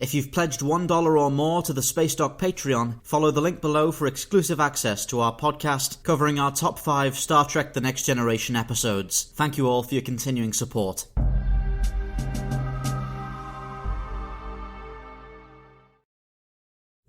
If you've pledged $1 or more to the Spacedock Patreon, follow the link below for exclusive access to our podcast covering our top 5 Star Trek The Next Generation episodes. Thank you all for your continuing support.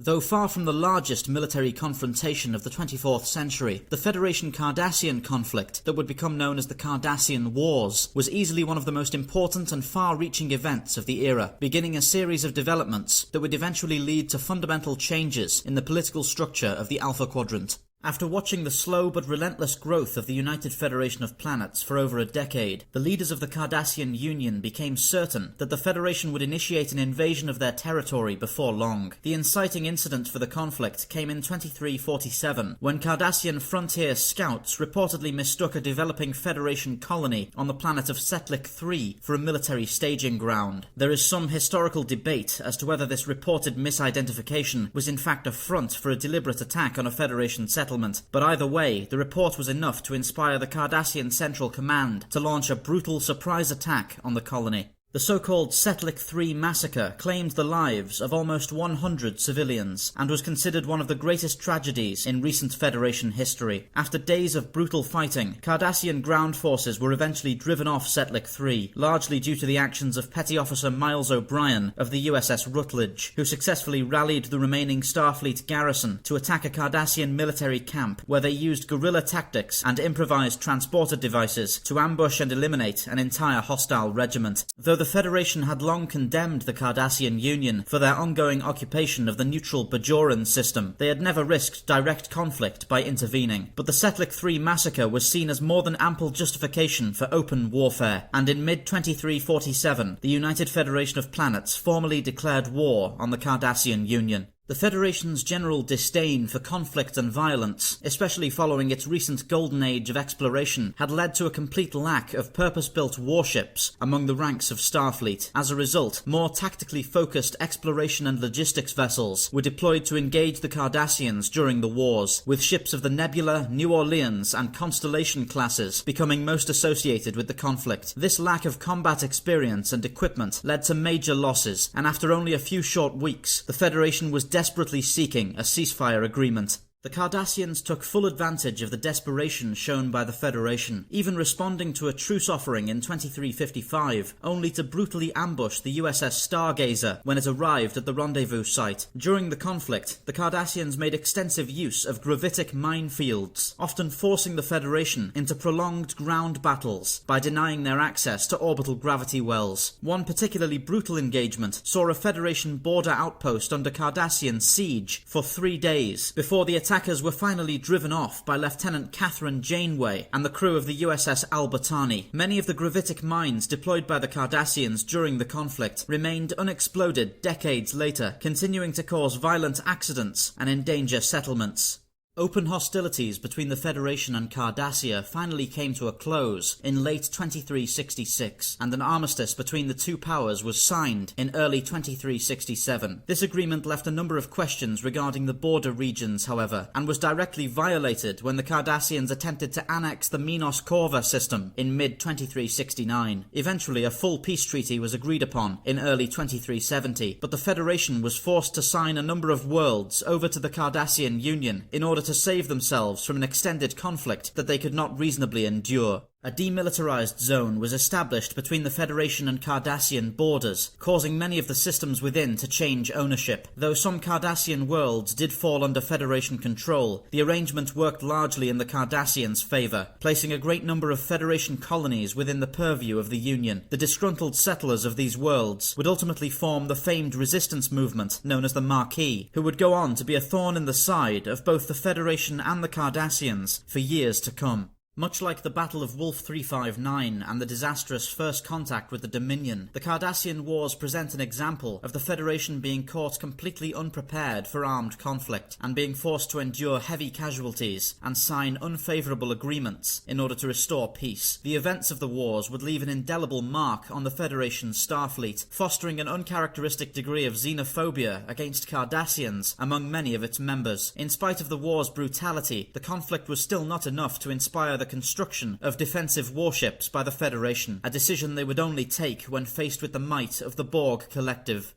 Though far from the largest military confrontation of the 24th century, the Federation-Cardassian conflict that would become known as the Cardassian Wars was easily one of the most important and far-reaching events of the era, beginning a series of developments that would eventually lead to fundamental changes in the political structure of the Alpha Quadrant. After watching the slow but relentless growth of the United Federation of Planets for over a decade, the leaders of the Cardassian Union became certain that the Federation would initiate an invasion of their territory before long. The inciting incident for the conflict came in 2347, when Cardassian frontier scouts reportedly mistook a developing Federation colony on the planet of Setlik III for a military staging ground. There is some historical debate as to whether this reported misidentification was in fact a front for a deliberate attack on a Federation settlement. But either way, the report was enough to inspire the Cardassian Central Command to launch a brutal surprise attack on the colony. The so-called Setlik III massacre claimed the lives of almost 100 civilians and was considered one of the greatest tragedies in recent Federation history. After days of brutal fighting, Cardassian ground forces were eventually driven off Setlik III, largely due to the actions of Petty Officer Miles O'Brien of the USS Rutledge, who successfully rallied the remaining Starfleet garrison to attack a Cardassian military camp where they used guerrilla tactics and improvised transporter devices to ambush and eliminate an entire hostile regiment. Though the Federation had long condemned the Cardassian Union for their ongoing occupation of the neutral Bajoran system, they had never risked direct conflict by intervening. But the Setlik III massacre was seen as more than ample justification for open warfare, and in mid-2347, the United Federation of Planets formally declared war on the Cardassian Union. The Federation's general disdain for conflict and violence, especially following its recent golden age of exploration, had led to a complete lack of purpose-built warships among the ranks of Starfleet. As a result, more tactically focused exploration and logistics vessels were deployed to engage the Cardassians during the wars, with ships of the Nebula, New Orleans, and Constellation classes becoming most associated with the conflict. This lack of combat experience and equipment led to major losses, and after only a few short weeks, the Federation was desperately seeking a ceasefire agreement. The Cardassians took full advantage of the desperation shown by the Federation, even responding to a truce offering in 2355, only to brutally ambush the USS Stargazer when it arrived at the rendezvous site. During the conflict, the Cardassians made extensive use of gravitic minefields, often forcing the Federation into prolonged ground battles by denying their access to orbital gravity wells. One particularly brutal engagement saw a Federation border outpost under Cardassian siege for 3 days before the attackers were finally driven off by Lieutenant Catherine Janeway and the crew of the USS Albertani. Many of the gravitic mines deployed by the Cardassians during the conflict remained unexploded decades later, continuing to cause violent accidents and endanger settlements. Open hostilities between the Federation and Cardassia finally came to a close in late 2366, and an armistice between the two powers was signed in early 2367. This agreement left a number of questions regarding the border regions, however, and was directly violated when the Cardassians attempted to annex the Minos Corva system in mid-2369. Eventually, a full peace treaty was agreed upon in early 2370, but the Federation was forced to sign a number of worlds over to the Cardassian Union in order to save themselves from an extended conflict that they could not reasonably endure. A demilitarized zone was established between the Federation and Cardassian borders, causing many of the systems within to change ownership. Though some Cardassian worlds did fall under Federation control, the arrangement worked largely in the Cardassians' favor, placing a great number of Federation colonies within the purview of the Union. The disgruntled settlers of these worlds would ultimately form the famed resistance movement known as the Maquis, who would go on to be a thorn in the side of both the Federation and the Cardassians for years to come. Much like the Battle of Wolf 359 and the disastrous first contact with the Dominion, the Cardassian Wars present an example of the Federation being caught completely unprepared for armed conflict and being forced to endure heavy casualties and sign unfavourable agreements in order to restore peace. The events of the wars would leave an indelible mark on the Federation's Starfleet, fostering an uncharacteristic degree of xenophobia against Cardassians among many of its members. In spite of the war's brutality, the conflict was still not enough to inspire the construction of defensive warships by the Federation, a decision they would only take when faced with the might of the Borg Collective.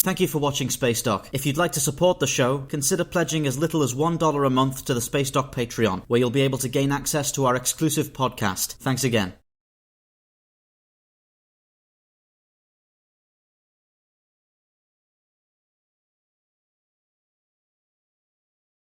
Thank you for watching Spacedock. If you'd like to support the show, consider pledging as little as $1 a month to the Spacedock Patreon, where you'll be able to gain access to our exclusive podcast. Thanks again.